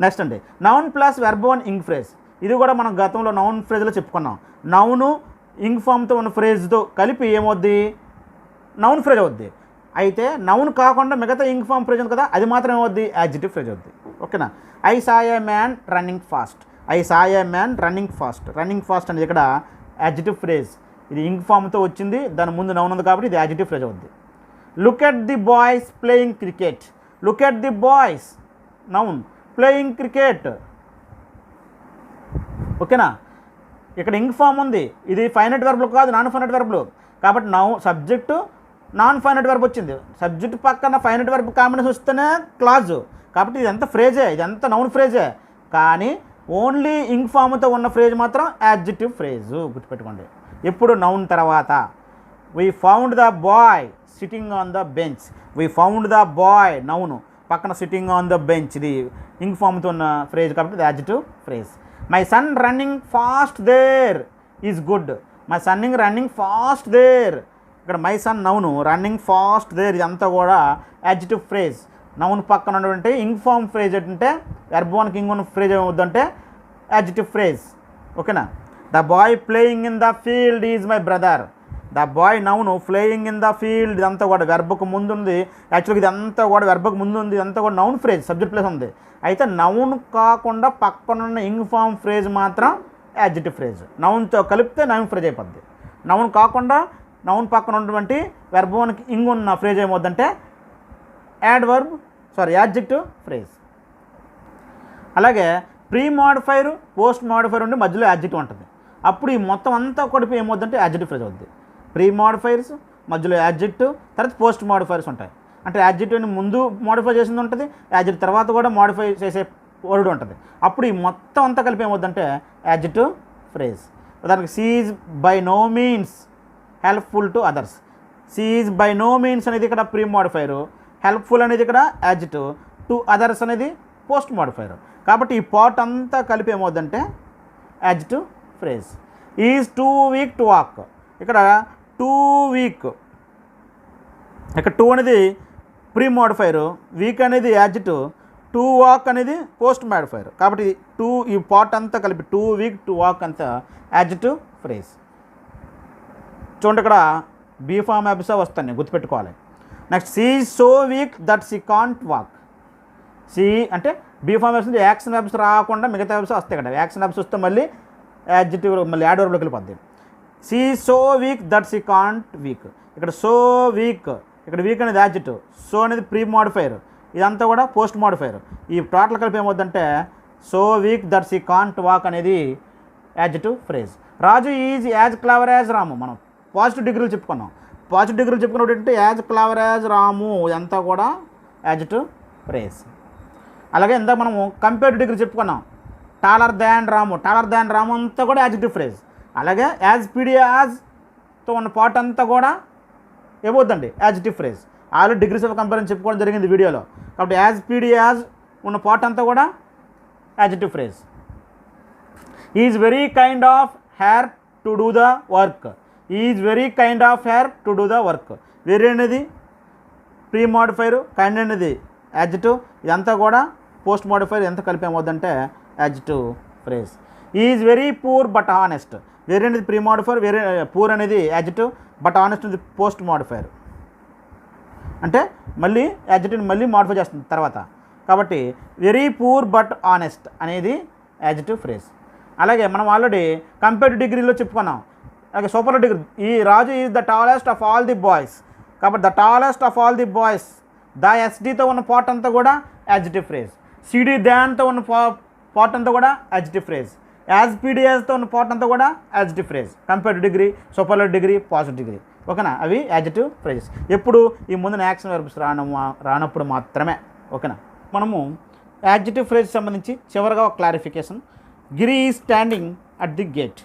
నెక్స్ట్ అండి, నౌన్ ప్లస్ వెర్బ్ 1 ఇంగ్ ఫ్రేజ్. ఇది కూడా మనం గతంలో నౌన్ ఫ్రేజ్లో చెప్పుకున్నాం. నౌను ఇంగ్ ఫామ్తో ఉన్న ఫ్రేజ్తో కలిపి ఏమవుద్ది, నౌన్ ఫ్రేజ్ అవుద్ది. అయితే నౌన్ కాకుండా మిగతా ఇంగ్ ఫామ్ ఫ్రేజ్ ఉంది కదా, అది మాత్రం ఏమవుద్ది, యాడ్జెక్టివ్ ఫ్రేజ్ అవుద్ది, ఓకేనా. I saw A man running fast. I saw A man running fast. Running fast అనేది ఇక్కడ యాడ్జెక్టివ్ ఫ్రేజ్. ఇది ఇంగ్ ఫామ్తో వచ్చింది, దాని ముందు నౌన్ ఉంది కాబట్టి ఇది యాడ్జెక్టివ్ ఫ్రేజ్ అవుద్ది. Look at the boys playing cricket. Look at the boys noun, playing cricket, ఓకేనా. ఇక్కడ ఇంగ్ ఫామ్ ఉంది, ఇది ఫైనైట్ వెర్బ్లు కాదు, నాన్ ఫైనైట్ వెర్బ్లు కాబట్టి సబ్జెక్టు నాన్ ఫైనైట్ వెర్బ్ వచ్చింది. సబ్జెక్ట్ పక్కన ఫైనైట్ వెర్బ్ కాంబినేషన్ వస్తేనే క్లాజు కాబట్టి ఇదంతా ఫ్రేజే, ఇదంతా నౌన్ ఫ్రేజే. కానీ ఓన్లీ ఇంగ్ ఫామ్తో ఉన్న ఫ్రేజ్ మాత్రం యాడ్జెక్టివ్ ఫ్రేజు, గుర్తుపెట్టుకోండి. ఎప్పుడు నౌన్ తర్వాత. We found the boy sitting on the bench. We found the boy noun, పక్కన సిట్టింగ్ ఆన్ ద బెంచ్, ఇది ఇంగ్ ఫామ్తో ఉన్న ఫ్రేజ్ కాబట్టి ఇది adjective phrase. My son running fast there is good. My sunning running fast there. ఇక్కడ my son noun, running fast there ఇదంతా కూడా యాడ్జెక్టివ్ ఫ్రేజ్. నౌన్ పక్కన ఉన్నటువంటి ఇంగ్ ఫామ్ ఫ్రేజ్ ఏంటంటే వెర్బ్1కి ఇంగ్ ఉన్న ఫ్రేజ్ ఏమవుద్దంటే యాడ్జెక్టివ్ ఫ్రేజ్. ఓకేనా. The boy playing in the field is my brother. The boy noun, playing in the field ఇదంతా కూడా వెర్బ్కు ముందు ఉంది. యాక్చువల్గా ఇదంతా కూడా వెర్బ్కు ముందు ఉంది, ఇదంతా కూడా నౌన్ ఫ్రేజ్, సబ్జెక్ట్ ప్లేస్ ఉంది. అయితే నౌన్ కాకుండా పక్కనున్న ఇంగ్ ఫామ్ ఫ్రేజ్ మాత్రం యాడ్జెక్టివ్ ఫ్రేజ్. నౌన్తో కలిపితే నౌన్ ఫ్రేజ్ అయిపోద్ది. నౌన్ కాకుండా నౌన్ పక్కన ఉన్నటువంటి వెర్బ్1కి ఇంగ్ ఉన్న ఫ్రేజ్ ఏమవుద్దంటే యాడ్జెక్టివ్ ఫ్రేజ్. అలాగే ప్రీ మోడిఫైర్, పోస్ట్ మోడిఫైర్ ఉండి మధ్యలో యాడ్జెక్టివ్ ఉంటుంది. అప్పుడు ఈ మొత్తం అంతా కలిపి ఏమవుద్దంటే యాడ్జెక్టివ్ ఫ్రేజ్ అవుద్ది. ప్రీ మోడిఫైర్స్, మధ్యలో యాడ్జెక్టివ్, తర్వాత పోస్ట్ మోడిఫైర్స్ ఉంటాయి. అంటే యాడ్జెక్టివ్ని ముందు మోడిఫై చేసింది ఉంటుంది, యాడ్జెక్టివ్ తర్వాత కూడా మోడిఫై చేసే వర్డ్ ఉంటుంది. అప్పుడు ఈ మొత్తం అంతా కలిపి ఏమవుద్దంటే యాడ్జెక్టివ్ ఫ్రేజ్. ఉదాహరణకి she is by no means helpful to others. She is by no means అనేది ఇక్కడ ప్రీ మోడిఫైరు, హెల్ప్ఫుల్ అనేది ఇక్కడ యాడ్జెక్టివ్, టు అదర్స్ అనేది పోస్ట్ మోడిఫైర్. కాబట్టి ఈ పార్ట్ అంతా కలిపి ఏమవుద్దంటే adjective phrase. Is too weak to walk. ఇక్కడ టూ వీక్, ఇక్కడ టూ అనేది ప్రీ మోడిఫైరు, వీక్ అనేది యాడ్జెక్టివ్, టు వాక్ అనేది పోస్ట్ మోడిఫైర్. కాబట్టి ఈ పార్ట్ అంతా కలిపి టూ వీక్ టు వాక్ అంతా యాడ్జెక్టివ్ ఫ్రేజ్. చూడండి ఇక్కడ బీ ఫామ్ యాబ్సా వస్తాయి, గుర్తుపెట్టుకోవాలి. Next she is so weak that she can't walk. She అంటే బీ ఫామ్ యాబ్స్ నుంచి యాక్షన్ యాబ్స్ రాకుండా మిగతా యాబ్స్ వస్తాయి. ఇక్కడ యాక్షన్ యాబ్స్ వస్తే మళ్ళీ యాడ్జెక్టివ్ మళ్ళీ యాడ్ వర్బ్లోకి వెళ్ళిపోద్ది. She is so weak that she can't weak. ఇక్కడ సో వీక్, ఇక్కడ వీక్ అనేది యాడ్జెక్టివ్, సో అనేది ప్రీ మోడిఫైర్, ఇదంతా కూడా పోస్ట్ మోడిఫైర్. ఈ టోటల్ కలిపి ఏమవుద్దంటే so weak that she can't walk అనేది adjective phrase. Raju is as clever as Ramu. మనం పాజిటివ్ డిగ్రీలు చెప్పుకున్నాం. పాజిటివ్ డిగ్రీలు చెప్పుకున్నప్పుడు ఏంటంటే యాజ్ క్లవర్ యాజ్ రాము ఇదంతా కూడా యాడ్జెక్టివ్ ఫ్రేజ్. అలాగే ఇందాక మనము కంపేర్డ్ డిగ్రీ చెప్పుకున్నాం. Taller than Ramu, taller than Ramu అంతా కూడా యాడ్జెక్టివ్ ఫ్రేజ్. అలాగే యాజ్ పీడి యాజ్తో ఉన్న పార్ట్ అంతా కూడా ఏమవుద్దండి adjective phrase. Already degrees of comparison చెప్పుకోవడం జరిగింది వీడియోలో. కాబట్టి యాజ్ పీడి యాజ్ ఉన్న పార్ట్ అంతా కూడా adjective phrase. Is very kind of her to do the work. Is very kind of her to do the work. Very అనేది ప్రీ మోడిఫైర్, కైండ్ అనేది యాడ్జెక్టివ్, ఇదంతా కూడా పోస్ట్ మోడిఫైర్. ఎంత కలిపి ఏమవుద్దంటే adjective phrase. Is very poor but honest. Very అనేది ప్రీ మోడిఫైర్, వెరీ పూర్ అనేది యాడ్జెక్టివ్, బట్ ఆనెస్ట్ అనేది పోస్ట్ మోడిఫైర్. అంటే మళ్ళీ యాడ్జెక్టివ్ని మళ్ళీ మోడిఫై చేస్తుంది తర్వాత. కాబట్టి వెరీ పూర్ బట్ ఆనెస్ట్ అనేది యాడ్జెక్టివ్ ఫ్రేజ్. అలాగే మనం ఆల్రెడీ కంపేర్డ్ డిగ్రీలో చెప్పుకున్నాం. అలాగే సూపర్ డిగ్రీ, ఈ Raju is the tallest of all the boys. కాబట్టి the tallest of all the boys, the ఎస్డీతో ఉన్న పార్ట్ అంతా కూడా యాడ్జెక్టివ్ ఫ్రేజ్. సిడి దాన్తో ఉన్న పార్ట్ అంతా కూడా యాడ్జెక్టివ్ ఫ్రేజ్. యాజ్ పీడియాస్తో ఉన్న పార్ట్ అంతా కూడా adjective phrase. Compared degree, super degree, positive degree, ఓకేనా, అవి యాడ్జెక్టివ్ ఫ్రేజెస్. ఎప్పుడు ఈ ముందున యాక్షన్ వెర్బ్స్ రానప్పుడు మాత్రమే. ఓకేనా. మనము యాడ్జెక్టివ్ ఫ్రేజ్ సంబంధించి చివరిగా ఒక clarification. Giri is standing at the gate.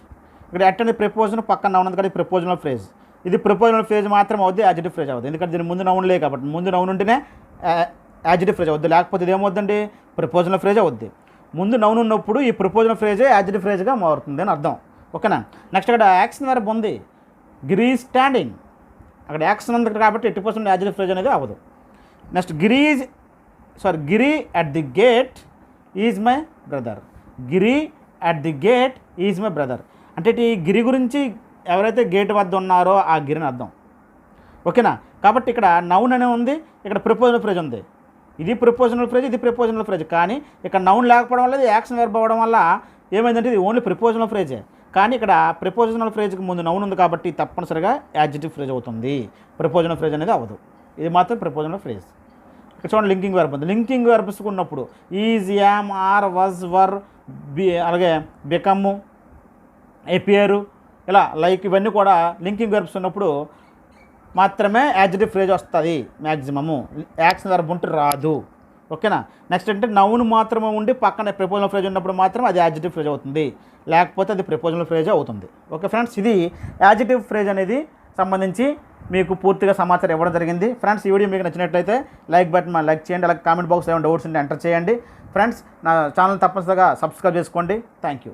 ఇక్కడ అట్ అనేది ప్రిపోజన్, పక్కన ఉన్నది కదా ప్రిపోజనల్ ఫ్రేజ్. ఇది ప్రిపోజనల్ ఫ్రేజ్ మాత్రం అవుద్ది, యాడ్జెక్టివ్ ఫ్రేజ్ అవుతుంది. ఎందుకంటే దీని ముందు నౌన్ లేదు కాబట్టి. ముందు నౌన్ ఉంటేనే యాడ్జెక్టివ్ ఫ్రేజ్ అవుద్ది, లేకపోతే ఇది ఏమవుద్దండి ప్రిపోజనల్ ఫ్రేజ్ అవుద్ది. ముందు నౌన్ ఉన్నప్పుడు ఈ ప్రిపోజనల్ ఫ్రేజే యాడ్జెక్టివ్ ఫ్రేజ్గా మారుతుంది అని అర్థం. ఓకేనా. నెక్స్ట్ ఇక్కడ యాక్షన్ వెర్బ్ ఉంది, గిరి ఈజ్ స్టాండింగ్. అక్కడ యాక్షన్ ఉంది కాబట్టి 80% యాడ్జెక్టివ్ ఫ్రేజ్ అనేది అవ్వదు. Next Giri at the gate is my brother. Giri at the gate is my brother అంటే ఈ గిరి గురించి ఎవరైతే గేట్ వద్ద ఉన్నారో ఆ గిరిని అర్థం. ఓకేనా. కాబట్టి ఇక్కడ నౌన్ అనే ఉంది, ఇక్కడ ప్రిపోజనల్ ఫ్రేజ్ ఉంది. ఇది ప్రిపోజనల్ ఫ్రేజ్, ఇది ప్రిపోజనల్ ఫ్రేజ్. కానీ ఇక్కడ నౌన్ లేకపోవడం వల్ల, ఇది యాక్షన్ వెర్బ్ అవ్వడం వల్ల ఏమైందంటే ఇది ఓన్లీ ప్రిపోజనల్ ఫ్రేజే. కానీ ఇక్కడ ప్రిపోజనల్ ఫ్రేజ్కి ముందు నౌన్ ఉంది కాబట్టి తప్పనిసరిగా యాడ్జెక్టివ్ ఫ్రేజ్ అవుతుంది, ప్రిపోజనల్ ఫ్రేజ్ అనేది అవ్వదు. ఇది మాత్రం ప్రిపోజనల్ ఫ్రేజ్. ఇక్కడ చూడండి లింకింగ్ వెర్బ్ ఉంది. లింకింగ్ వెర్బ్స్ ఉన్నప్పుడు ఈజ్, యామ్, ఆర్, వజ్, వర్, అలాగే బికమ్, ఎపియర్, ఇలా లైక్ ఇవన్నీ కూడా లింకింగ్ వెర్బ్స్ ఉన్నప్పుడు మాత్రమే యాడ్జెక్టివ్ ఫ్రేజ్ వస్తుంది మ్యాక్సిమము. యాక్షన్ వెర్బ్ ఉంటే రాదు. ఓకేనా. నెక్స్ట్ అంటే నౌన్ మాత్రమే ఉండి పక్కన ప్రిపోజనల్ ఫ్రేజ్ ఉన్నప్పుడు మాత్రం అది యాడ్జెక్టివ్ ఫ్రేజ్ అవుతుంది, లేకపోతే అది ప్రిపోజనల్ ఫ్రేజ్ అవుతుంది. ఓకే ఫ్రెండ్స్, ఇది యాడ్జెక్టివ్ ఫ్రేజ్ అనేది సంబంధించి మీకు పూర్తిగా సమాచారం ఇవ్వడం జరిగింది. ఫ్రెండ్స్, ఈ వీడియో మీకు నచ్చినట్లయితే లైక్ బటన్ లైక్ చేయండి. అలాగే కామెంట్ బాక్స్ ఏమైనా డౌట్స్ ఉంటే ఎంటర్ చేయండి. ఫ్రెండ్స్ నా ఛానల్ తప్పనిసరిగా సబ్స్క్రైబ్ చేసుకోండి. Thank you.